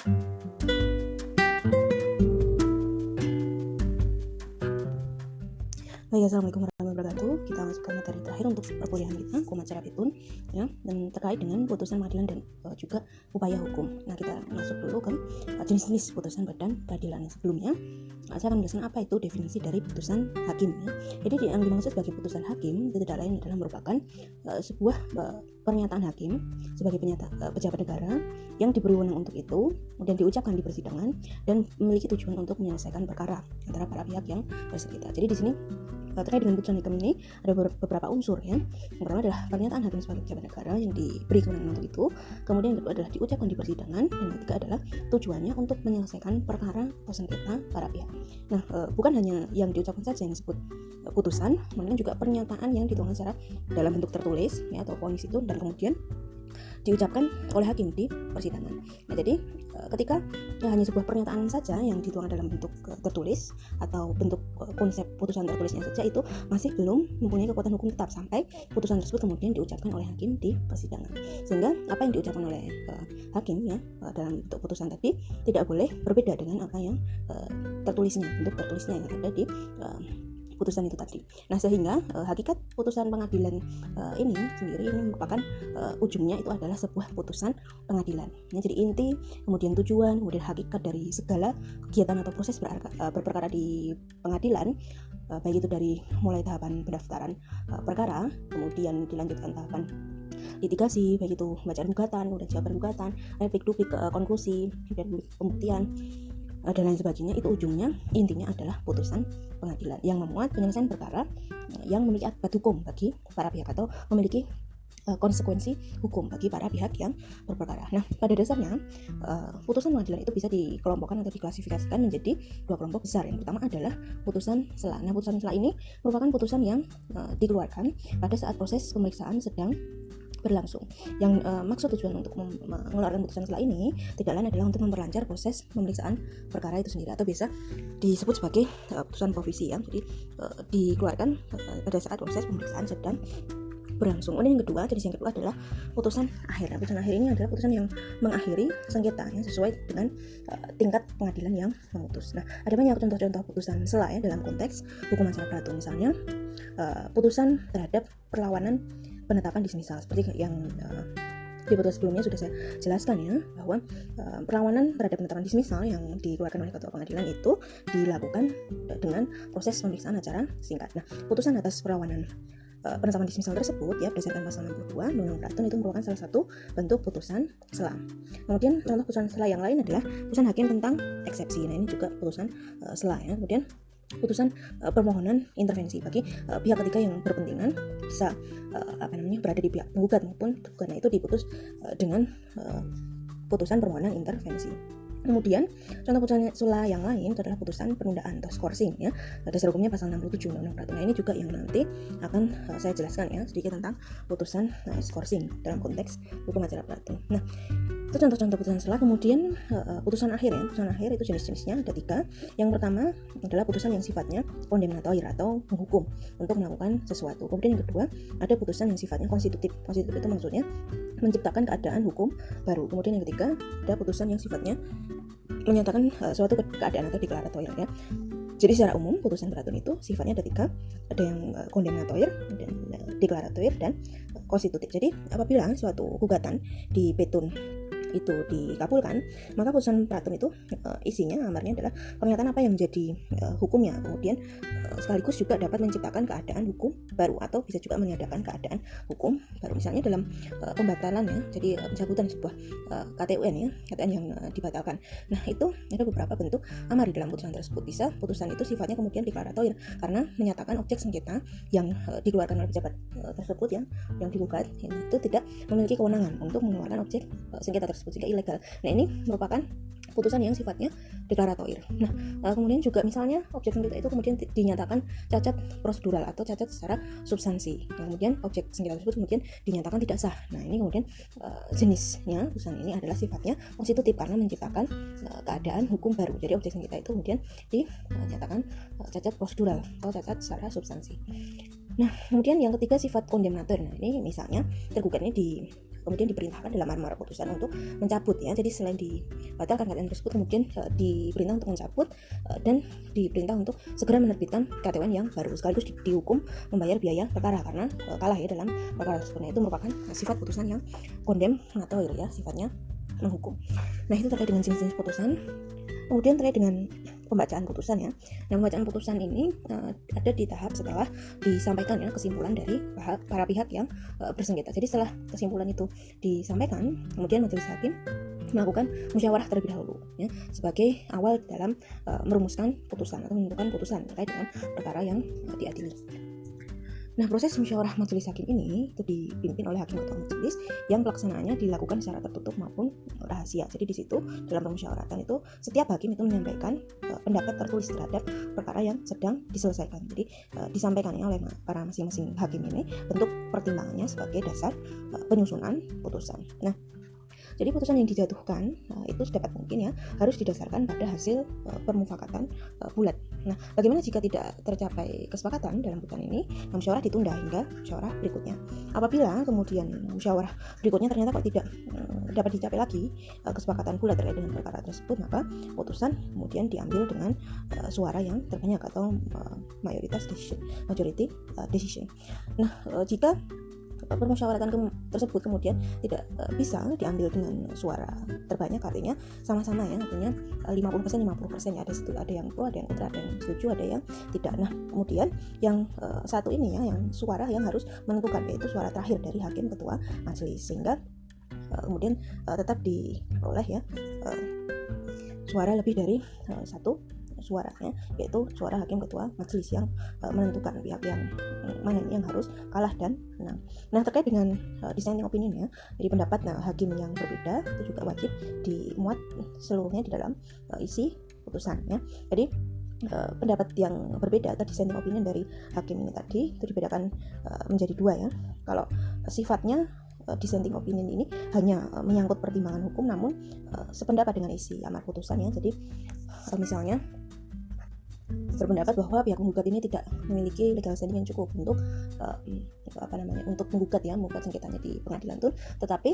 Baik, assalamualaikum warahmatullahi wabarakatuh. Kita masuk ke materi terakhir untuk perkuliahan kita, hukum acara pitun, ya, dan terkait dengan putusan pengadilan dan juga upaya hukum. Nah, kita masuk dulu ke jenis-jenis putusan badan peradilan. Sebelumnya, saya akan menjelaskan apa itu definisi dari putusan hakim. Ya. Jadi yang dimaksud sebagai putusan hakim itu tidak lain adalah merupakan sebuah pernyataan hakim sebagai pejabat negara yang diberi wewenang untuk itu, kemudian diucapkan di persidangan dan memiliki tujuan untuk menyelesaikan perkara antara para pihak yang bersengketa. Jadi di sini terkait dengan putusan hakim ini ada beberapa unsur ya. Yang pertama adalah pernyataan hakim sebagai pejabat negara yang diberi kewenangan untuk itu. Kemudian yang kedua adalah diucapkan di persidangan, dan yang ketiga adalah tujuannya untuk menyelesaikan perkara atau sengketa para pihak. Nah, bukan hanya yang diucapkan saja yang disebut putusan, namun juga pernyataan yang dituangkan secara dalam bentuk tertulis ya, atau vonis itu, dan kemudian diucapkan oleh hakim di persidangan. Nah, jadi ketika hanya sebuah pernyataan saja yang dituangkan dalam bentuk tertulis atau bentuk konsep putusan tertulisnya saja, itu masih belum mempunyai kekuatan hukum tetap sampai putusan tersebut kemudian diucapkan oleh hakim di persidangan. Sehingga apa yang diucapkan oleh hakim ya dalam bentuk putusan tadi tidak boleh berbeda dengan apa yang tertulisnya, bentuk tertulisnya yang ada di putusan itu tadi. Nah, sehingga hakikat putusan pengadilan ini sendiri ini merupakan ujungnya itu adalah sebuah putusan pengadilan. Nah, jadi inti, kemudian tujuan, kemudian hakikat dari segala kegiatan atau proses berperkara di pengadilan, baik itu dari mulai tahapan pendaftaran perkara, kemudian dilanjutkan tahapan litigasi, baik itu bacaan gugatan, kemudian jawaban gugatan, replik duplik, konklusi, dan pembuktian dan lain sebagainya, itu ujungnya intinya adalah putusan pengadilan yang memuat penyelesaian perkara yang memiliki akibat hukum bagi para pihak atau memiliki konsekuensi hukum bagi para pihak yang berperkara. Nah, pada dasarnya putusan pengadilan itu bisa dikelompokkan atau diklasifikasikan menjadi dua kelompok besar. Yang pertama adalah putusan sela. Nah, putusan sela ini merupakan putusan yang dikeluarkan pada saat proses pemeriksaan sedang berlangsung. Yang maksud tujuan untuk mengeluarkan putusan sela ini tidak lain adalah untuk memperlancar proses pemeriksaan perkara itu sendiri, atau biasa disebut sebagai putusan provisi ya. Jadi dikeluarkan pada saat proses pemeriksaan sedang berlangsung. Kemudian jenis yang kedua adalah putusan akhir. Putusan akhir ini adalah putusan yang mengakhiri sengketa yang sesuai dengan tingkat pengadilan yang memutus. Nah, ada banyak contoh-contoh putusan sela ya dalam konteks hukum acara pratun. Misalnya putusan terhadap perlawanan penetapan dismisal, seperti yang di putusan sebelumnya sudah saya jelaskan ya, bahwa perlawanan terhadap penetapan dismisal yang dikeluarkan oleh ketua pengadilan itu dilakukan dengan proses pemeriksaan acara singkat. Nah, putusan atas perlawanan penetapan dismisal tersebut ya berdasarkan pasal 62 Undang-Undang Pratun itu merupakan salah satu bentuk putusan sela. Kemudian contoh putusan sela yang lain adalah putusan hakim tentang eksepsi. Nah, ini juga putusan sela ya. Kemudian putusan permohonan intervensi bagi pihak ketiga yang berkepentingan bisa berada di pihak penggugat maupun tergugat. Nah, itu diputus dengan putusan permohonan intervensi. Kemudian contoh putusan sela yang lain itu adalah putusan penundaan atau skorsing ya. Dasar hukumnya pasal 67 Undang-Undang Pratun. Nah, ini juga yang nanti akan saya jelaskan ya sedikit tentang putusan skorsing dalam konteks hukum acara pratun. Nah, itu contoh-contoh putusan sela. Kemudian putusan akhir ya. Putusan akhir itu jenis-jenisnya ada 3. Yang pertama adalah putusan yang sifatnya kondemnatoir atau menghukum untuk melakukan sesuatu. Kemudian yang kedua ada putusan yang sifatnya konstitutif. Konstitutif itu maksudnya menciptakan keadaan hukum baru. Kemudian yang ketiga ada putusan yang sifatnya menyatakan suatu keadaan atau deklaratoir ya. Jadi secara umum putusan pratun itu sifatnya ada 3, ada yang kondemnatoir, dan deklaratoir, dan konstitutif. Jadi apabila suatu gugatan di petun itu dikabulkan, maka putusan pratun itu isinya amarnya adalah pernyataan apa yang menjadi hukumnya, kemudian sekaligus juga dapat menciptakan keadaan hukum baru atau bisa juga meniadakan keadaan hukum baru. Misalnya dalam pembatalan ya, jadi pencabutan sebuah KTUN ya, KTN yang dibatalkan. Nah, itu ada beberapa bentuk amar di dalam putusan tersebut. Bisa putusan itu sifatnya kemudian deklaratoir karena menyatakan objek sengketa yang dikeluarkan oleh pejabat tersebut yang digugat itu tidak memiliki kewenangan untuk mengeluarkan objek sengketa tersebut sehingga ilegal. Nah, ini merupakan putusan yang sifatnya deklaratoir. Nah, kemudian juga misalnya objek sengketa itu kemudian dinyatakan cacat prosedural atau cacat secara substansi. Kemudian objek sengketa tersebut kemudian dinyatakan tidak sah. Nah, ini kemudian jenisnya putusan ini adalah sifatnya konstitutif karena menciptakan keadaan hukum baru. Jadi objek sengketa itu kemudian dinyatakan cacat prosedural atau cacat secara substansi. Nah, kemudian yang ketiga sifat kondemnator. Nah, ini misalnya tergugat ini kemudian diperintahkan dalam amar putusan untuk mencabut ya. Jadi selain dibatalkan KTWN tersebut, kemudian diperintah untuk mencabut dan diperintah untuk segera menerbitkan KTWN yang baru, sekaligus dihukum membayar biaya perkara karena kalah ya dalam perkara tersebut. Nah, itu merupakan sifat putusan yang kondem atau ya sifatnya menghukum. Nah, itu terkait dengan jenis-jenis putusan. Kemudian terkait dengan pembacaan putusan ya. Nah, pembacaan putusan ini ada di tahap setelah disampaikan ya kesimpulan dari para pihak yang bersengketa. Jadi setelah kesimpulan itu disampaikan, kemudian majelis hakim melakukan musyawarah terlebih dahulu ya, sebagai awal dalam merumuskan putusan atau menentukan putusan terkait dengan perkara yang diadili. Nah, proses musyawarah majelis hakim ini itu dipimpin oleh hakim ketua majelis yang pelaksanaannya dilakukan secara tertutup maupun rahasia. Jadi di situ dalam permusyawaratan itu setiap hakim itu menyampaikan pendapat tertulis terhadap perkara yang sedang diselesaikan. Jadi disampaikannya oleh para masing-masing hakim ini bentuk pertimbangannya sebagai dasar penyusunan putusan. Nah, jadi putusan yang dijatuhkan itu sedapat mungkin ya harus didasarkan pada hasil permufakatan bulat. Nah, bagaimana jika tidak tercapai kesepakatan dalam putusan ini? Nah, musyawarah ditunda hingga musyawarah berikutnya. Apabila kemudian musyawarah berikutnya ternyata kok tidak dapat dicapai lagi kesepakatan bulat terkait dengan perkara tersebut, maka putusan kemudian diambil dengan suara yang terbanyak atau majority decision. Nah, jika permusyawaratan tersebut kemudian tidak bisa diambil dengan suara terbanyak, artinya sama-sama ya, artinya 50% 50% ya, ada yang pro, ada yang kontra, ada yang setuju, ada yang tidak. Nah, kemudian yang satu ini ya, yang suara yang harus menentukan, yaitu suara terakhir dari hakim ketua majelis, sehingga kemudian tetap diperoleh ya suara lebih dari satu suaranya, yaitu suara hakim ketua majelis yang menentukan pihak yang mana yang harus kalah dan menang. Nah, terkait dengan dissenting opinion ya, jadi pendapat hakim yang berbeda itu juga wajib dimuat seluruhnya di dalam isi putusan ya. Jadi pendapat yang berbeda atau dissenting opinion dari hakim ini tadi itu dibedakan menjadi dua ya. Kalau sifatnya dissenting opinion ini hanya menyangkut pertimbangan hukum, namun sependapat dengan isi amar putusan ya. Jadi misalnya berpendapat bahwa pihak menggugat ini tidak memiliki legal standing yang cukup untuk untuk menggugat sengketanya di pengadilan itu, tetapi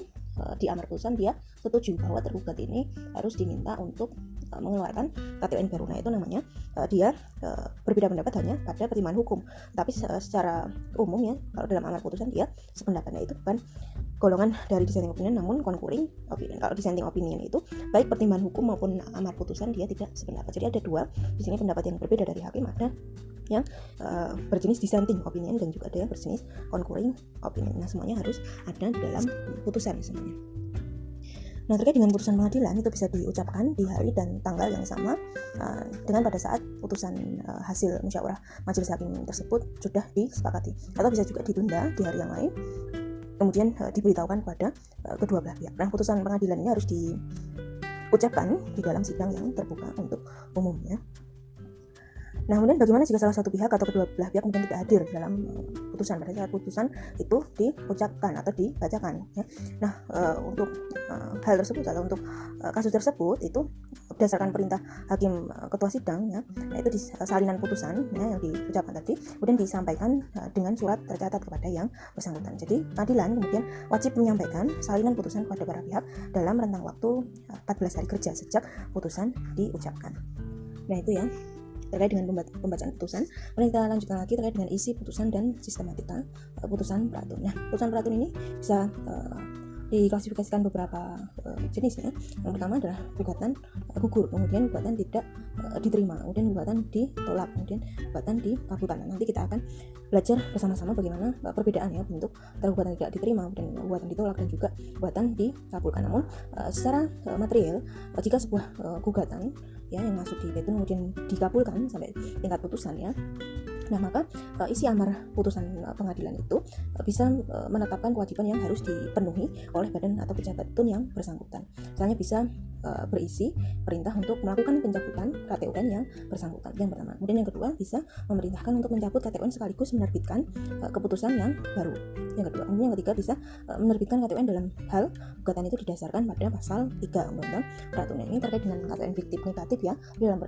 di amar putusan dia setuju bahwa tergugat ini harus diminta untuk mengeluarkan KTWN baru. Nah, itu namanya dia berbeda pendapat hanya pada pertimbangan hukum, tapi secara umum ya, kalau dalam amar putusan dia sependapatnya itu bukan golongan dari dissenting opinion namun concurring opinion. Kalau dissenting opinion itu baik pertimbangan hukum maupun amar putusan dia tidak sependapat. Jadi ada dua di sini pendapat yang berbeda dari hakim, ada yang berjenis dissenting opinion dan juga ada yang berjenis concurring opinion. Nah, semuanya harus ada di dalam putusan semuanya. Nah, terkait dengan putusan pengadilan itu bisa diucapkan di hari dan tanggal yang sama dengan pada saat putusan hasil musyawarah majelis hakim tersebut sudah disepakati, atau bisa juga ditunda di hari yang lain kemudian diberitahukan kepada kedua belah pihak. Nah, putusan pengadilan ini harus diucapkan di dalam sidang yang terbuka untuk umum ya. Nah, kemudian bagaimana jika salah satu pihak atau kedua belah pihak kemudian tidak hadir dalam putusan pada saat putusan itu diucapkan atau dibacakan ya. Nah, untuk hal tersebut atau untuk kasus tersebut itu berdasarkan perintah hakim ketua sidang ya, yaitu di salinan putusan ya, yang diucapkan tadi kemudian disampaikan dengan surat tercatat kepada yang bersangkutan. Jadi pengadilan kemudian wajib menyampaikan salinan putusan kepada para pihak dalam rentang waktu 14 hari kerja sejak putusan diucapkan. Nah, itu ya terkait dengan pembacaan putusan. Kemudian kita lanjutkan lagi terkait dengan isi putusan dan sistematika putusan peratun. Nah, putusan peratun ini bisa diklasifikasikan beberapa jenis ya. Yang pertama adalah gugatan gugur, kemudian gugatan tidak diterima, kemudian gugatan ditolak, kemudian gugatan dikabulkan. Nanti kita akan belajar bersama-sama bagaimana perbedaan ya bentuk antara gugatan tidak diterima dan gugatan ditolak dan juga gugatan dikabulkan. Namun secara material, jika sebuah gugatan ya yang masuk di petun kemudian dikabulkan sampai tingkat putusan ya, nah maka isi amar putusan pengadilan itu bisa menetapkan kewajiban yang harus dipenuhi oleh badan atau pejabat tun yang bersangkutan. Misalnya bisa berisi perintah untuk melakukan pencabutan KTWN yang bersangkutan, yang pertama. Kemudian yang kedua bisa memerintahkan untuk mencabut KTWN sekaligus menerbitkan keputusan yang baru, yang kedua. Kemudian yang ketiga bisa menerbitkan KTWN dalam hal gugatan itu didasarkan pada pasal 3 Undang-Undang Peratun. Ini terkait dengan KTWN fiktif negatif ya. Dalam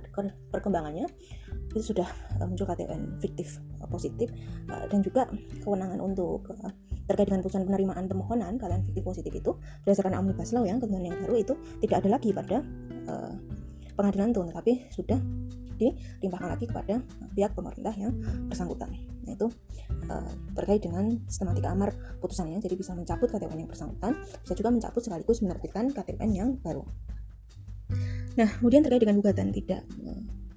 perkembangannya itu sudah muncul KTUN fiktif positif, dan juga kewenangan untuk terkait dengan putusan penerimaan permohonan KTUN fiktif positif itu berdasarkan Omnibus Law yang ketentuan yang baru itu tidak ada lagi pada pengadilan tun, tetapi sudah dilimpahkan lagi kepada pihak pemerintah yang bersangkutan. Nah, itu terkait dengan sistematika amar putusannya, jadi bisa mencabut KTUN yang bersangkutan, bisa juga mencabut sekaligus menerbitkan KTUN yang baru. Nah, kemudian terkait dengan gugatan tidak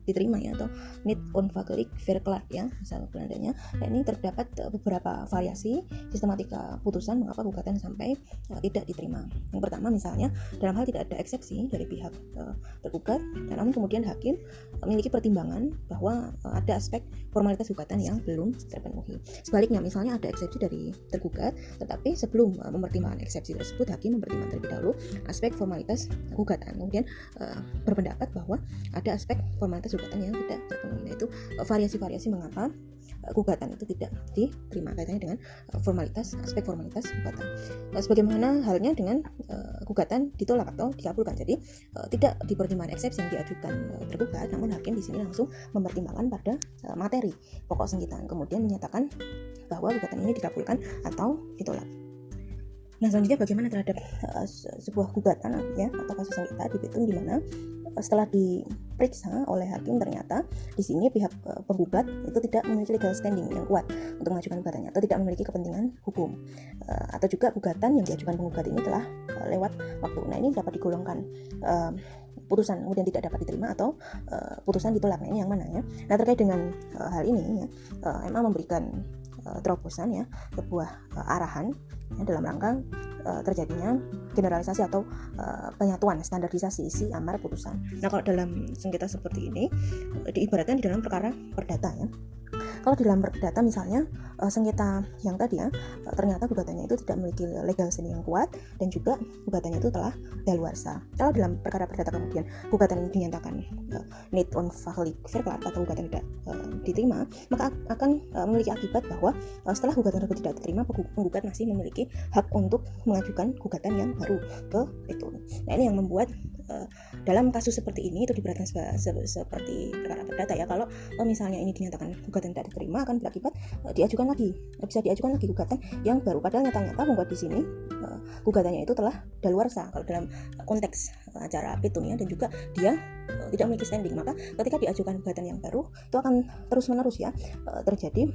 diterima ya, atau niet onafhankelijk verklaard ya bahasa Belandanya. Nah, ini terdapat beberapa variasi sistematika putusan mengapa gugatan sampai tidak diterima. Yang pertama, misalnya dalam hal tidak ada eksepsi dari pihak tergugat, dan namun kemudian hakim memiliki pertimbangan bahwa ada aspek formalitas gugatan yang belum terpenuhi. Sebaliknya, misalnya ada eksepsi dari tergugat, tetapi sebelum mempertimbangkan eksepsi tersebut, hakim mempertimbangkan terlebih dahulu aspek formalitas gugatan, kemudian berpendapat bahwa ada aspek formalitas gugatan yang tidak terpenuhi. Nah, itu variasi-variasi mengapa gugatan itu tidak diterima kaitannya dengan aspek formalitas gugatan. Sebagaimana halnya dengan gugatan ditolak atau dikabulkan. Jadi tidak dipertimbangkan eksepsi yang diajukan tergugat, namun hakim di sini langsung mempertimbangkan pada materi pokok sengketa, kemudian menyatakan bahwa gugatan ini dikabulkan atau ditolak. Nah, selanjutnya bagaimana terhadap sebuah gugatan ya atau kasus sengketa di petun, di mana setelah diperiksa oleh hakim ternyata di sini pihak penggugat itu tidak memiliki legal standing yang kuat untuk mengajukan gugatannya atau tidak memiliki kepentingan hukum, atau juga gugatan yang diajukan penggugat ini telah lewat waktu. Nah, ini dapat digolongkan putusan kemudian tidak dapat diterima atau putusan ditolak. Nah, ini yang mana ya? Nah, terkait dengan hal ini ya, MA memberikan terobosan ya, sebuah arahan ya, dalam rangka terjadinya generalisasi atau penyatuan standarisasi isi amar putusan. Nah, kalau dalam sengketa seperti ini diibaratkan di dalam perkara perdata ya. Kalau di dalam perdata misalnya sengketa yang tadi ya, ternyata gugatannya itu tidak memiliki legal standing yang kuat dan juga gugatannya itu telah daluarsa. Kalau dalam perkara perdata kemudian gugatan ini dinyatakan niet onafhankelijk verklaard atau gugatan tidak diterima, maka akan memiliki akibat bahwa setelah gugatan tersebut tidak diterima, penggugat masih memiliki hak untuk mengajukan gugatan yang baru ke petun. Nah, ini yang membuat dalam kasus seperti ini itu diberatkan seperti perkara perdata ya. Kalau misalnya ini dinyatakan gugatan tidak diterima, akan berakibat bisa diajukan lagi gugatan yang baru, padahal nyata-nyata penggugat di sini gugatannya itu telah daluarsa kalau dalam konteks acara petun ya, dan juga dia tidak memiliki standing. Maka ketika diajukan gugatan yang baru itu akan terus-menerus ya terjadi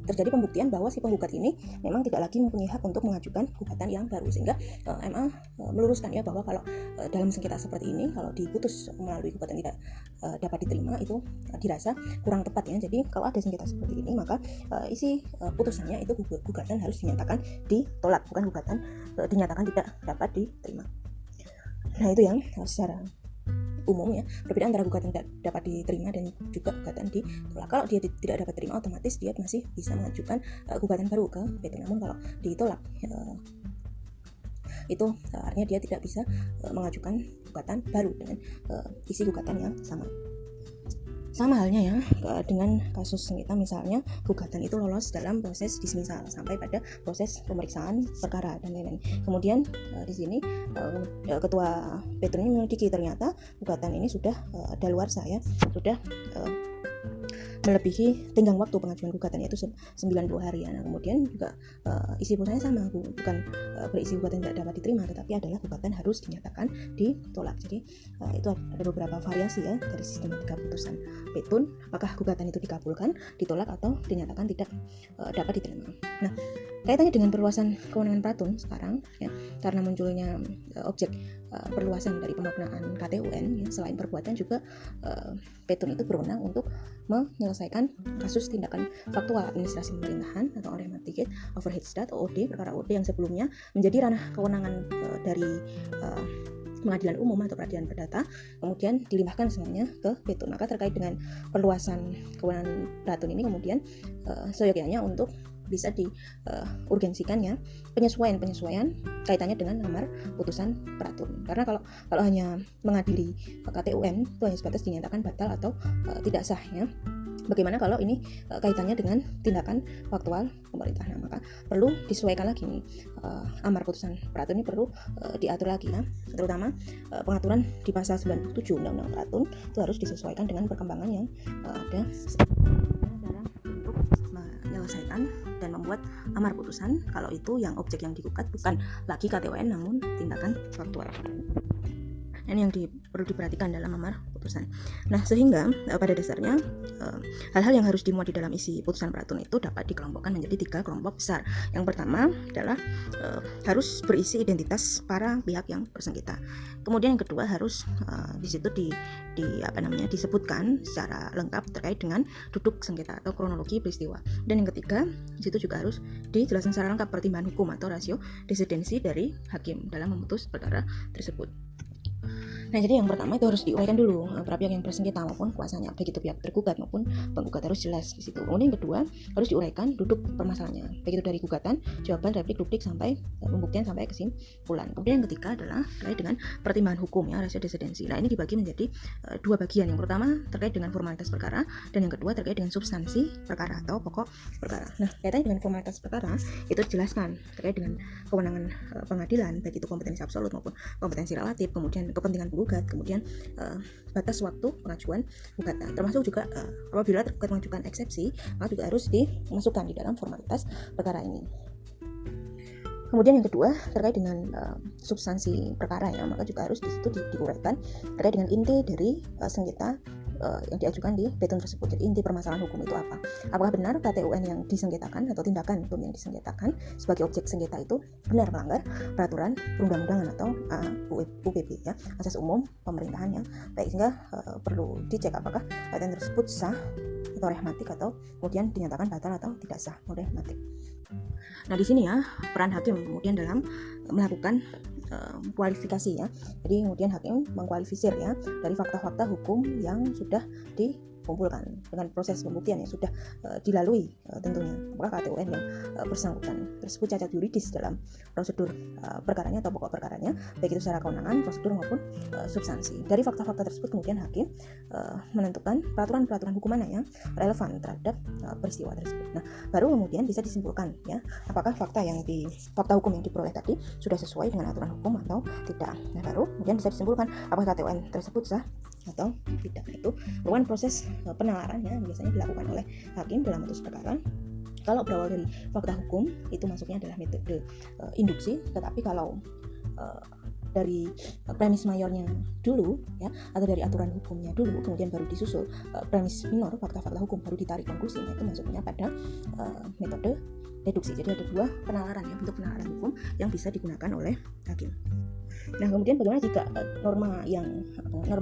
terjadi pembuktian bahwa si penggugat ini memang tidak lagi mempunyai hak untuk mengajukan gugatan yang baru, sehingga MA meluruskan ya bahwa kalau dalam sengketa seperti ini kalau diputus melalui gugatan tidak dapat diterima itu dirasa kurang tepat ya. Jadi kalau ada sengketa seperti ini maka isi putusannya itu gugatan harus dinyatakan ditolak, bukan gugatan dinyatakan tidak dapat diterima. Nah, itu yang secara umum ya, perbedaan antara gugatan tidak dapat diterima dan juga gugatan ditolak. Kalau dia tidak dapat diterima, otomatis dia masih bisa mengajukan gugatan baru ke petun. Namun kalau ditolak itu artinya dia tidak bisa mengajukan gugatan baru dengan isi gugatan yang sama halnya ya dengan kasus sengketa misalnya gugatan itu lolos dalam proses dismisal sampai pada proses pemeriksaan perkara dan lain-lain. Kemudian di sini ketua petun ini menyelidiki ternyata gugatan ini sudah daluarsa ya, sudah melebihi tenggang waktu pengajuan gugatan yaitu 90 hari ya. Nah, kemudian juga isi putusannya sama, bukan berisi gugatan tidak dapat diterima, tetapi adalah gugatan harus dinyatakan ditolak. Jadi itu ada beberapa variasi ya dari sistematika putusan petun, apakah gugatan itu dikabulkan, ditolak atau dinyatakan tidak dapat diterima. Nah, kaitannya dengan perluasan kewenangan pratun sekarang ya, karena munculnya objek perluasan dari pemaknaan KTUN ya, selain perbuatan juga petun itu berwenang untuk menyelesaikan kasus tindakan faktual administrasi pemerintahan atau Onrechtmatigheid Overheidsdaad OOD, perkara OOD yang sebelumnya menjadi ranah kewenangan dari pengadilan umum atau peradilan perdata, kemudian dilimpahkan semuanya ke petun. Maka terkait dengan perluasan kewenangan pratun ini kemudian seyogyanya untuk bisa diurgensikan ya penyesuaian kaitannya dengan amar putusan pratun. Karena kalau hanya mengadili KTUN itu hanya sebatas dinyatakan batal atau tidak sah ya. Bagaimana kalau ini kaitannya dengan tindakan faktual pemerintah? Nah, maka perlu disesuaikan lagi nih, amar putusan peratun ini perlu diatur lagi ya, terutama pengaturan di pasal 97 Undang-Undang Peratun itu harus disesuaikan dengan perkembangan yang ada cara untuk menyelesaikan dan membuat amar putusan kalau itu yang objek yang digugat bukan lagi KTUN namun tindakan faktual. Ini yang perlu diperhatikan dalam amar putusan. Nah, sehingga pada dasarnya hal-hal yang harus dimuat di dalam isi putusan peratun itu dapat dikelompokkan menjadi 3 kelompok besar. Yang pertama adalah harus berisi identitas para pihak yang bersengketa. Kemudian yang kedua harus di situ disebutkan secara lengkap terkait dengan duduk sengketa atau kronologi peristiwa. Dan yang ketiga, di situ juga harus dijelaskan secara lengkap pertimbangan hukum atau rasio desidensi dari hakim dalam memutus perkara tersebut. Nah, jadi yang pertama itu harus diuraikan dulu para pihak yang bersengketa maupun kuasanya, baik itu pihak tergugat maupun penggugat, harus jelas di situ. Kemudian yang kedua harus diuraikan duduk permasalahannya, baik itu dari gugatan, jawaban, replik, duplik sampai pembuktian sampai kesimpulan. Kemudian yang ketiga adalah terkait dengan pertimbangan hukum ya, rasio desidensi. Nah, ini dibagi menjadi 2 bagian. Yang pertama terkait dengan formalitas perkara dan yang kedua terkait dengan substansi perkara atau pokok perkara. Nah, kaitannya dengan formalitas perkara itu dijelaskan terkait dengan kewenangan pengadilan, baik itu kompetensi absolut maupun kompetensi relatif, kemudian kepentingan penggugat, kemudian batas waktu pengajuan gugatan, termasuk juga apabila tergugat mengajukan eksepsi, maka juga harus dimasukkan di dalam formalitas perkara ini. Kemudian yang kedua terkait dengan substansi perkara ya, maka juga harus di situ diuraikan terkait dengan inti dari sengketa yang diajukan di petun tersebut. Jadi inti permasalahan hukum itu apa? Apakah benar KTUN yang disengketakan atau tindakan hukum yang disengketakan sebagai objek sengketa itu benar melanggar peraturan perundang-undangan atau UPP ya, asas umum pemerintahan yang baik, sehingga perlu dicek apakah KTUN tersebut sah atau rehmatik atau kemudian dinyatakan batal atau tidak sah atau rehmatik. Nah, di sini ya peran hakim kemudian dalam melakukan kualifikasi ya. Jadi kemudian hakim mengkualifisir ya dari fakta-fakta hukum yang sudah dikumpulkan dengan proses pembuktian yang sudah dilalui tentunya. Apakah KTUN yang bersangkutan tersebut cacat yuridis dalam prosedur perkaranya atau pokok perkaranya, baik itu secara kewenangan, prosedur maupun substansi. Dari fakta-fakta tersebut kemudian hakim menentukan peraturan-peraturan hukum mana yang relevan terhadap peristiwa tersebut. Nah, baru kemudian bisa disimpulkan ya apakah fakta hukum yang diperoleh tadi sudah sesuai dengan aturan hukum atau tidak. Nah, baru kemudian bisa disimpulkan apakah KTUN tersebut sah atau tidak. Itu merupakan proses penalaran yang biasanya dilakukan oleh hakim dalam memutus perkara. Kalau berawal dari fakta hukum itu masuknya adalah metode induksi, tetapi kalau dari premis mayornya dulu ya, atau dari aturan hukumnya dulu kemudian baru disusul premis minor, fakta-fakta hukum, baru ditarik konklusi, itu masuknya pada metode deduksi. Jadi ada 2 penalaran ya, bentuk penalaran hukum yang bisa digunakan oleh hakim. Nah, kemudian bagaimana jika norma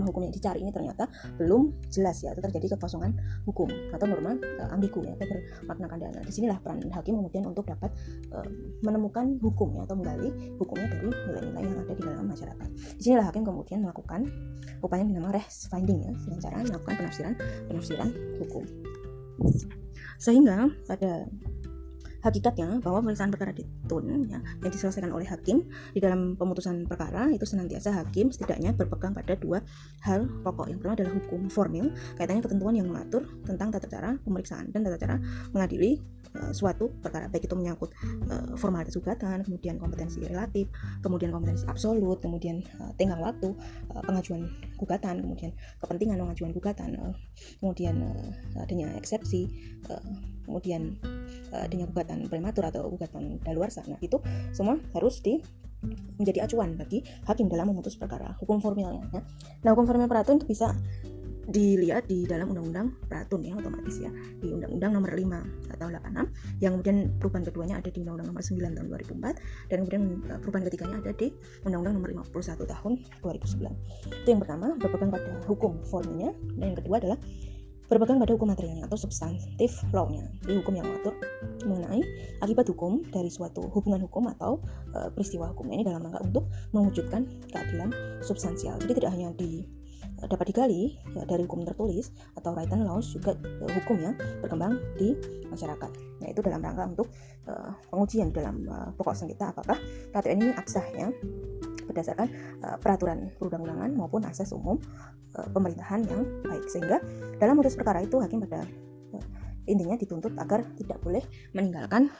hukum yang dicari ini ternyata belum jelas ya, atau terjadi kekosongan hukum atau norma ambigu ya, atau bermakna kandana. Disinilah peran hakim kemudian untuk dapat menemukan hukum ya, atau menggali hukumnya dari nilai-nilai yang ada di dalam masyarakat. Disinilah hakim kemudian melakukan upaya yang dinamakan res finding ya, dengan cara melakukan penafsiran hukum. Sehingga pada hakikatnya bahwa pemeriksaan perkara petun ya, yang diselesaikan oleh hakim di dalam pemutusan perkara itu senantiasa hakim setidaknya berpegang pada 2 hal pokok. Yang pertama adalah hukum formil, kaitannya ketentuan yang mengatur tentang tata cara pemeriksaan dan tata cara mengadili suatu perkara, baik itu menyangkut formalitas gugatan, kemudian kompetensi relatif, kemudian kompetensi absolut, kemudian tenggang waktu pengajuan gugatan, kemudian kepentingan mengajukan gugatan, kemudian adanya eksepsi, kemudian adanya gugatan prematur atau gugatan daluarsa. Nah, itu semua harus menjadi acuan bagi hakim dalam memutus perkara, hukum formilnya ya. Nah, hukum formil peratun itu bisa dilihat di dalam Undang-Undang Peratun ya, otomatis ya, di Undang-Undang nomor 5 tahun 86, yang kemudian perubahan keduanya ada di Undang-Undang nomor 9 tahun 2004, dan kemudian perubahan ketiganya ada di Undang-Undang nomor 51 tahun 2009. Itu yang pertama, berpegang pada hukum formilnya, dan yang kedua adalah berpegang pada hukum materialnya atau substantif law-nya, di hukum yang mengatur mengenai akibat hukum dari suatu hubungan hukum atau peristiwa hukumnya, ini dalam rangka untuk mewujudkan keadilan substansial. Jadi tidak hanya dapat digali ya, dari hukum tertulis atau written laws, juga hukum yang berkembang di masyarakat. Nah, itu dalam rangka untuk pengujian dalam pokok sengketa apakah KTUN ini absah ya, berdasarkan peraturan perundang-undangan maupun asas umum pemerintahan yang baik. Sehingga dalam memutus perkara itu hakim pada intinya dituntut agar tidak boleh meninggalkan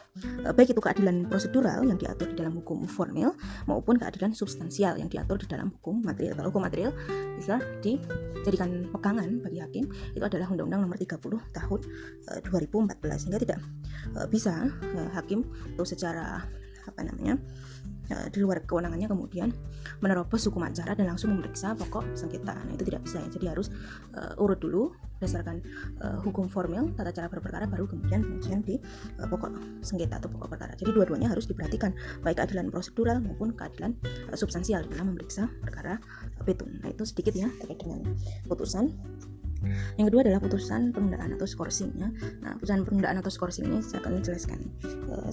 baik itu keadilan prosedural yang diatur di dalam hukum formil maupun keadilan substansial yang diatur di dalam hukum material. Kalau hukum material bisa dijadikan pegangan bagi hakim itu adalah Undang-Undang Nomor 30 tahun 2014, sehingga tidak bisa hakim itu secara di luar kewenangannya kemudian menerobos hukum acara dan langsung memeriksa pokok sengketa. Nah, itu tidak bisa ya. Jadi harus urut dulu berdasarkan hukum formil, tata cara berperkara, baru kemudian di pokok sengketa atau pokok perkara. Jadi dua-duanya harus diperhatikan, baik keadilan prosedural maupun keadilan substansial dalam memeriksa perkara petun. Nah, itu sedikit ya terkait dengan putusan. Yang kedua adalah putusan penundaan atau skorsing ya. Nah, putusan penundaan atau skorsing ini saya akan jelaskan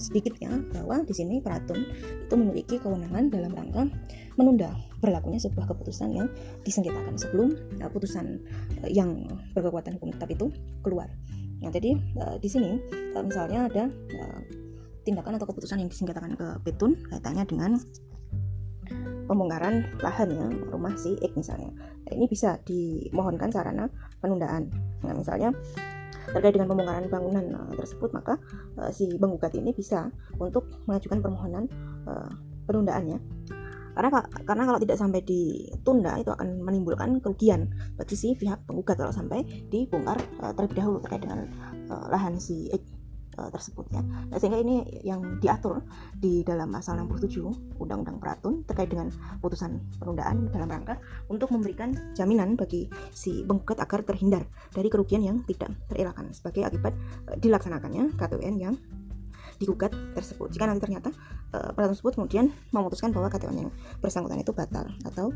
sedikit ya, bahwa di sini peratun itu memiliki kewenangan dalam rangka menunda berlakunya sebuah keputusan yang disengketakan sebelum putusan yang berkekuatan hukum tetap itu keluar. Nah, jadi di sini misalnya ada tindakan atau keputusan yang disengketakan ke petun kaitannya dengan pembongkaran lahan ya, rumah si X misalnya. Nah, ini bisa dimohonkan sarana penundaan. Nah, misalnya terkait dengan pembongkaran bangunan tersebut, maka si penggugat ini bisa untuk mengajukan permohonan penundaannya. Karena kalau tidak sampai ditunda itu akan menimbulkan kerugian bagi si pihak penggugat kalau sampai dibongkar terlebih dahulu terkait dengan lahan si X tersebut ya. Nah, sehingga ini yang diatur di dalam pasal 67 Undang-Undang Peratun terkait dengan putusan penundaan dalam rangka untuk memberikan jaminan bagi si penggugat agar terhindar dari kerugian yang tidak terelakkan sebagai akibat dilaksanakannya KTUN yang digugat tersebut. Jika nanti ternyata peratun tersebut kemudian memutuskan bahwa KTUN yang bersangkutan itu batal atau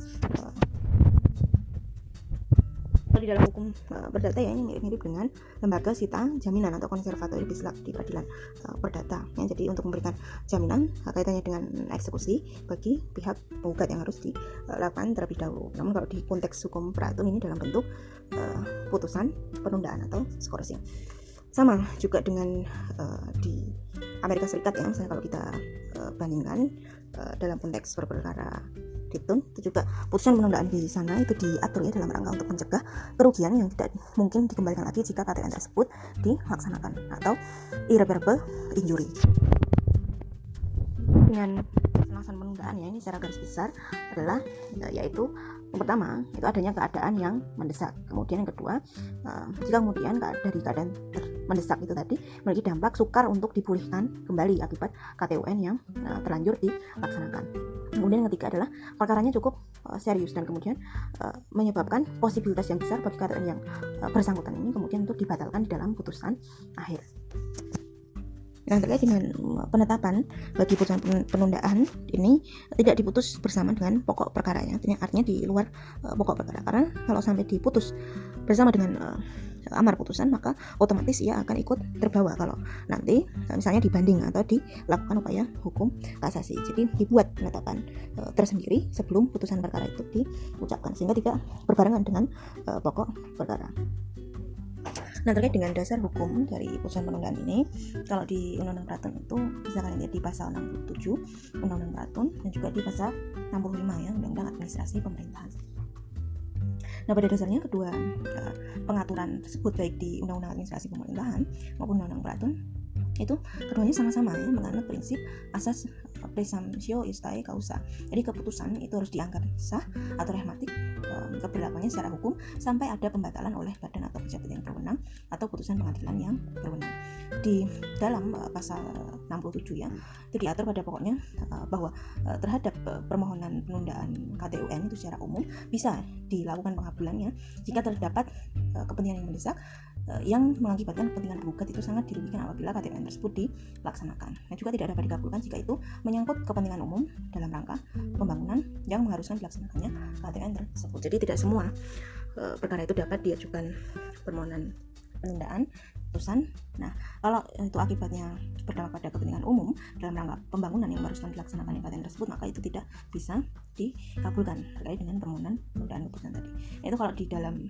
di dalam hukum perdata ya, ini mirip-mirip dengan lembaga sita jaminan atau konservatori di peradilan perdata ya. Jadi untuk memberikan jaminan kaitannya dengan eksekusi bagi pihak penggugat yang harus dilakukan terlebih dahulu. Namun kalau di konteks hukum peratun ini dalam bentuk putusan penundaan atau skorsing. Sama juga dengan di Amerika Serikat ya, misalnya kalau kita bandingkan dalam konteks berperkara petun, itu juga putusan penundaan di sana itu diatur ya dalam rangka untuk mencegah kerugian yang tidak mungkin dikembalikan lagi jika KTUN tersebut dilaksanakan atau irreparable injury. Dengan pelaksanaan penundaan ya, ini secara garis besar adalah yaitu yang pertama itu adanya keadaan yang mendesak. Kemudian yang kedua, jika kemudian dari keadaan mendesak itu tadi memiliki dampak sukar untuk dipulihkan kembali akibat KTUN yang terlanjur dilaksanakan. Kemudian yang ketiga adalah perkaranya cukup serius dan kemudian menyebabkan posibilitas yang besar bagi KTUN yang bersangkutan ini kemudian untuk dibatalkan di dalam putusan akhir. Nah, terkait dengan penetapan bagi putusan penundaan ini tidak diputus bersama dengan pokok perkaranya, artinya di luar pokok perkara. Karena kalau sampai diputus bersama dengan amar putusan, maka otomatis ia akan ikut terbawa kalau nanti misalnya dibanding atau dilakukan upaya hukum kasasi. Jadi dibuat penetapan tersendiri sebelum putusan perkara itu diucapkan, sehingga tidak berbarengan dengan pokok perkara. Nah, terkait dengan dasar hukum dari putusan penundaan ini, kalau di Undang-Undang Peratun itu bisa kalian lihat di pasal 67 Undang-Undang Peratun dan juga di pasal 65 ya, Undang-Undang Administrasi Pemerintahan. Nah, pada dasarnya kedua pengaturan tersebut baik di Undang-Undang Administrasi Pemerintahan maupun Undang-Undang Peratun itu keduanya sama-sama ya menganut prinsip asas presumptio istae causa. Jadi keputusan itu harus dianggap sah atau rehmatik keberlakuannya secara hukum sampai ada pembatalan oleh badan atau pejabat yang berwenang atau putusan pengadilan yang berwenang. Di dalam pasal 67 ya, itu diatur pada pokoknya bahwa terhadap permohonan penundaan KTUN itu secara umum bisa dilakukan pengabulannya jika terdapat kepentingan yang mendesak yang mengakibatkan kepentingan penggugat itu sangat dirugikan apabila KTUN tersebut dilaksanakan. Nah, juga tidak dapat dikabulkan jika itu menyangkut kepentingan umum dalam rangka pembangunan yang mengharuskan dilaksanakannya KTUN tersebut. Jadi tidak semua perkara itu dapat diajukan permohonan penundaan putusan. Nah, kalau itu akibatnya berdampak pada kepentingan umum dalam rangka pembangunan yang haruskan dilaksanakan KTUN tersebut, maka itu tidak bisa dikabulkan terkait dengan permohonan penundaan putusan tadi. Itu kalau di dalam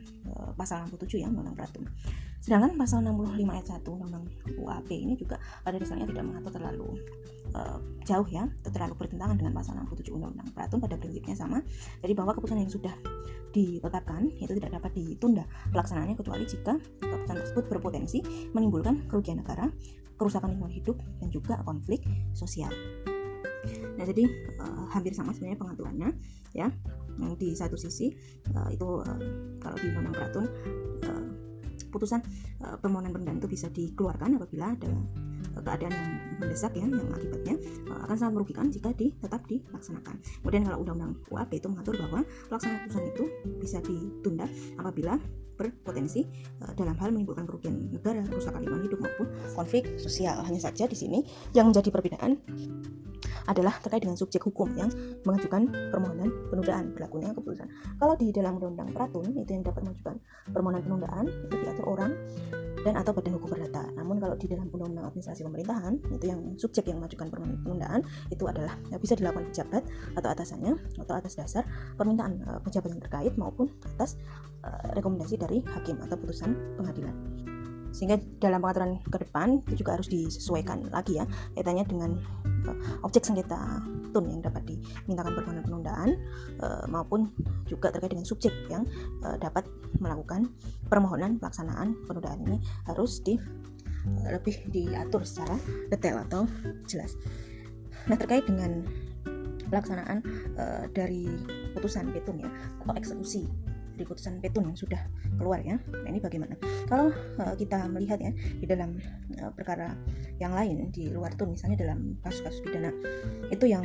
pasal 67 ya Undang-Undang Peratun. Sedangkan pasal 65 ayat 1 Undang-Undang UAP ini juga pada dasarnya tidak mengatur terlalu jauh ya, atau terlalu bertentangan dengan pasal 67 Undang-Undang Peratun. Pada prinsipnya sama. Jadi bahwa keputusan yang sudah ditetapkan itu tidak dapat ditunda pelaksanaannya kecuali jika keputusan tersebut berpotensi menimbulkan kerugian negara, kerusakan lingkungan hidup, dan juga konflik sosial. Nah, jadi hampir sama sebenarnya pengaturannya ya. Di satu sisi itu kalau di Undang-Undang Peratun putusan permohonan penundaan itu bisa dikeluarkan apabila ada keadaan yang mendesak ya, yang akibatnya akan sangat merugikan jika tetap dilaksanakan. Kemudian kalau Undang-Undang UAP itu mengatur bahwa pelaksanaan putusan itu bisa ditunda apabila berpotensi dalam hal menimbulkan kerugian negara, kerusakan lingkungan hidup maupun konflik sosial. Hanya saja di sini yang menjadi perbedaan adalah terkait dengan subjek hukum yang mengajukan permohonan penundaan berlakunya keputusan. Kalau di dalam Undang-Undang Peratun itu yang dapat mengajukan permohonan penundaan itu diatur orang dan atau badan hukum perdata. Namun kalau di dalam Undang-Undang Administrasi Pemerintahan itu yang subjek yang mengajukan permohonan penundaan itu adalah bisa dilakukan pejabat atau atasannya atau atas dasar permintaan pejabat yang terkait maupun atas rekomendasi dari hakim atau putusan pengadilan. Sehingga dalam pengaturan ke depan itu juga harus disesuaikan lagi ya kaitannya dengan objek sengketa tun yang dapat dimintakan permohonan penundaan maupun juga terkait dengan subjek yang dapat melakukan permohonan pelaksanaan penundaan ini harus lebih diatur secara detail atau jelas. Nah, terkait dengan pelaksanaan dari putusan petun ya atau eksekusi di putusan petun yang sudah keluar ya. Nah, ini bagaimana? Kalau kita melihat ya di dalam perkara yang lain di luar tun, misalnya dalam kasus-kasus pidana itu yang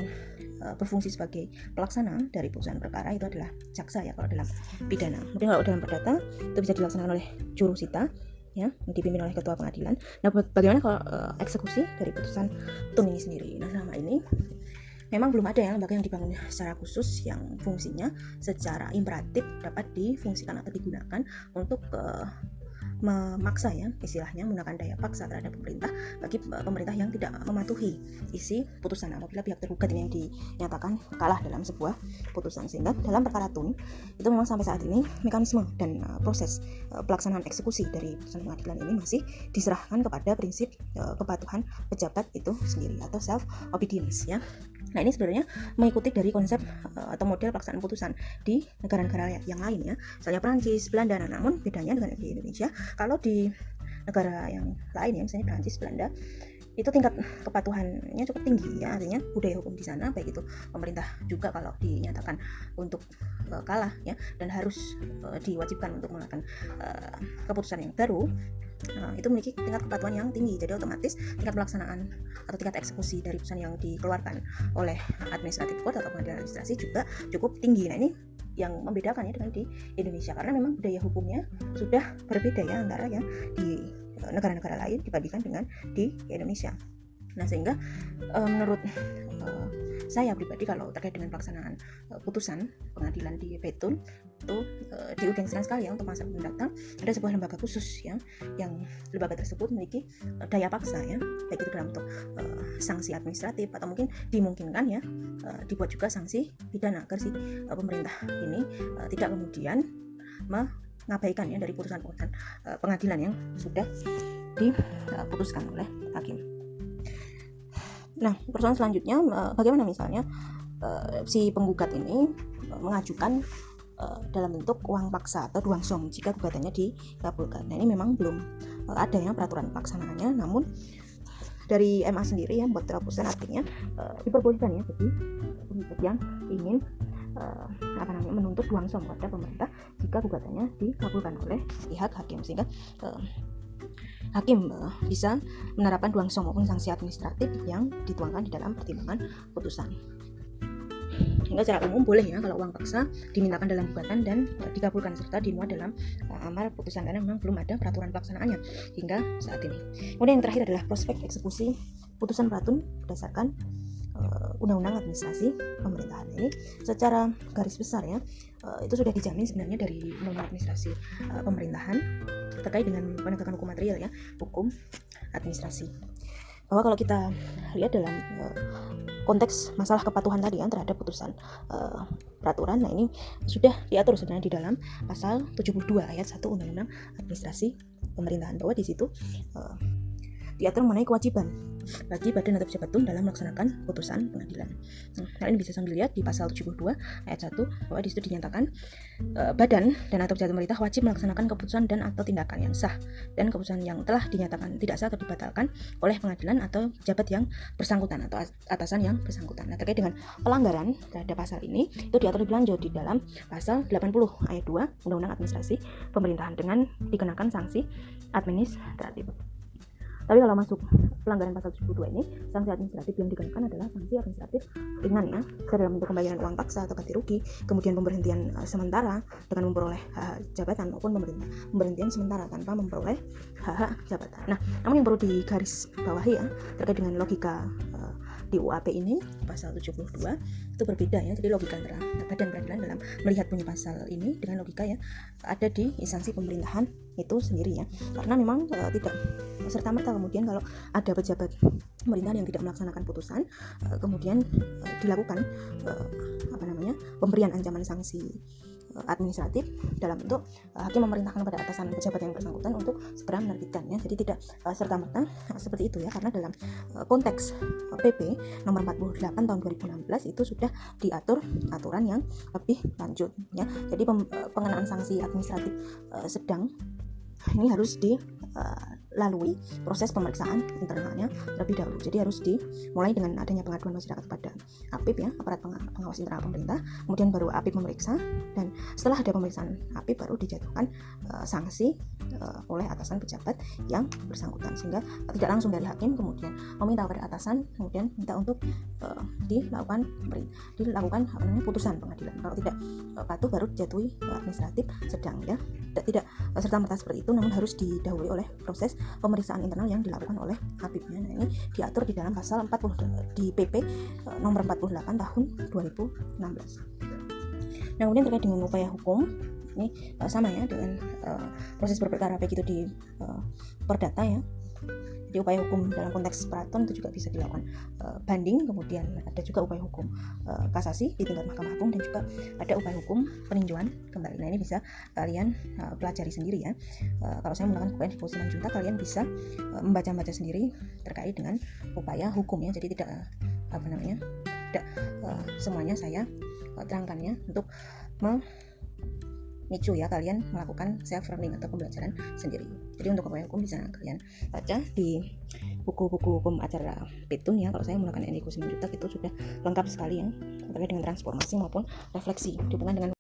berfungsi sebagai pelaksana dari putusan perkara itu adalah jaksa ya kalau dalam pidana. Kemudian kalau dalam perdata itu bisa dilaksanakan oleh jurusita ya, yang dipimpin oleh ketua pengadilan. Nah, bagaimana kalau eksekusi dari putusan tun ini sendiri? Nah, selama ini memang belum ada ya lembaga yang dibangun secara khusus yang fungsinya secara imperatif dapat difungsikan atau digunakan untuk memaksa ya istilahnya menggunakan daya paksa terhadap pemerintah bagi pemerintah yang tidak mematuhi isi putusan apabila pihak tergugat ini yang dinyatakan kalah dalam sebuah putusan. Sehingga dalam perkara tun itu memang sampai saat ini mekanisme dan proses pelaksanaan eksekusi dari putusan pengadilan ini masih diserahkan kepada prinsip kepatuhan pejabat itu sendiri atau self obedience ya. Nah, ini sebenarnya mengikuti dari konsep atau model pelaksanaan putusan di negara-negara yang lain ya. Misalnya Perancis, Belanda. Namun bedanya dengan di Indonesia, kalau di negara yang lain ya, misalnya Perancis, Belanda, itu tingkat kepatuhannya cukup tinggi ya. Artinya budaya hukum di sana baik itu pemerintah juga kalau dinyatakan untuk kalah ya dan harus diwajibkan untuk mengeluarkan keputusan yang baru. Nah, itu memiliki tingkat kepatuhan yang tinggi, jadi otomatis tingkat pelaksanaan atau tingkat eksekusi dari putusan yang dikeluarkan oleh administratif court atau pengadilan administrasi juga cukup tinggi. Nah, ini yang membedakan ya dengan di Indonesia karena memang budaya hukumnya sudah berbeda ya antara yang di negara-negara lain dibandingkan dengan di Indonesia. Nah, sehingga menurut saya pribadi kalau terkait dengan pelaksanaan putusan pengadilan di petun itu diurgensikan sekali ya untuk masa mendatang ada sebuah lembaga khusus ya yang lembaga tersebut memiliki daya paksa ya baik itu dalam bentuk sanksi administratif atau mungkin dimungkinkan ya dibuat juga sanksi pidana agar si pemerintah ini tidak kemudian mengabaikan ya dari putusan-putusan pengadilan yang sudah diputuskan oleh hakim. Nah, persoalan selanjutnya bagaimana misalnya si penggugat ini mengajukan dalam bentuk uang paksa atau duangsong jika gugatannya dikabulkan. Nah, ini memang belum ada ya peraturan pelaksanaannya, namun dari MA sendiri yang buat terobosan artinya diperbolehkan ya bagi penggugat yang ingin menuntut duangsong kepada pemerintah jika gugatannya dikabulkan oleh pihak hakim, sehingga hakim bisa menerapkan duangsong maupun sanksi administratif yang dituangkan di dalam pertimbangan putusan. Hingga secara umum boleh ya kalau uang paksa dimintakan dalam gugatan dan dikabulkan serta dimuat dalam amar putusan karena memang belum ada peraturan pelaksanaannya hingga saat ini. Kemudian yang terakhir adalah prospek eksekusi putusan peratun berdasarkan Undang-Undang Administrasi Pemerintahan. Ini secara garis besar ya itu sudah dijamin sebenarnya dari Undang-Undang Administrasi Pemerintahan terkait dengan penegakan hukum material ya, hukum administrasi. Bahwa kalau kita lihat dalam konteks masalah kepatuhan tadi ya terhadap putusan peraturan, nah ini sudah diatur sebenarnya di dalam pasal 72 ayat 1 Undang-Undang Administrasi Pemerintahan, bahwa di situ diatur mengenai kewajiban bagi badan atau pejabat dalam melaksanakan putusan pengadilan. Kalian bisa sambil lihat di pasal 72 ayat 1 bahwa di situ dinyatakan badan dan atau pejabat pemerintah wajib melaksanakan keputusan dan atau tindakan yang sah dan keputusan yang telah dinyatakan tidak sah atau dibatalkan oleh pengadilan atau pejabat yang bersangkutan atau atasan yang bersangkutan. Nah, terkait dengan pelanggaran terhadap pasal ini itu diatur lebih lanjut di dalam pasal 80 ayat 2 Undang-Undang Administrasi Pemerintahan dengan dikenakan sanksi administratif. Tapi kalau masuk pelanggaran pasal 72 ini, sanksi administratif yang dikenakan adalah sanksi administratif ringan ya, dalam bentuk pembayaran uang paksa atau ganti rugi, kemudian pemberhentian sementara dengan memperoleh hak jabatan maupun pemberhentian sementara tanpa memperoleh hak jabatan. Nah, namun yang perlu digaris bawahi ya terkait dengan logika di UAP ini pasal 72 itu berbeda ya. Jadi logika antara badan peradilan dalam melihat bunyi pasal ini dengan logika ya ada di instansi pemerintahan itu sendiri ya. Karena memang tidak serta-merta kemudian kalau ada pejabat pemerintahan yang tidak melaksanakan putusan kemudian dilakukan pemberian ancaman sanksi administratif dalam bentuk hakim memerintahkan kepada atasan pejabat yang bersangkutan untuk segera menerbitkannya. Jadi tidak serta-merta seperti itu ya, karena dalam konteks PP nomor 48 tahun 2016 itu sudah diatur aturan yang lebih lanjut ya. Jadi pengenaan sanksi administratif sedang ini harus dilalui proses pemeriksaan internalnya terlebih dahulu. Jadi harus dimulai dengan adanya pengaduan masyarakat kepada APIP ya, aparat pengawas internal pemerintah, kemudian baru APIP memeriksa, dan setelah ada pemeriksaan APIP baru dijatuhkan sanksi oleh atasan pejabat yang bersangkutan, sehingga tidak langsung dari hakim kemudian meminta kepada atasan kemudian minta untuk dilakukan putusan pengadilan. Kalau tidak patuh baru dijatuhi administratif sedang ya. Tidak serta-merta seperti itu, namun harus didahului oleh proses pemeriksaan internal yang dilakukan oleh APIP-nya. Nah, ini diatur di dalam pasal 40 di PP nomor 48 tahun 2016. Nah, kemudian terkait dengan upaya hukum ini sama ya dengan proses berperkara baik itu di perdata ya. Jadi upaya hukum dalam konteks peraton itu juga bisa dilakukan banding, kemudian ada juga upaya hukum kasasi di tingkat Mahkamah Agung, dan juga ada upaya hukum peninjauan kembali. Nah, ini bisa kalian pelajari sendiri ya. Kalau saya menggunakan buku Devosi Manjunta, kalian bisa membaca-baca sendiri terkait dengan upaya hukum ya. Jadi tidak tidak semuanya saya terangkannya untuk memicu ya kalian melakukan self learning atau pembelajaran sendiri. Jadi untuk upaya hukum bisa kalian baca di buku-buku hukum acara Petun ya. Kalau saya menggunakan Devosi Manjunta itu sudah lengkap sekali ya terkait dengan transformasi maupun refleksi hubungan dengan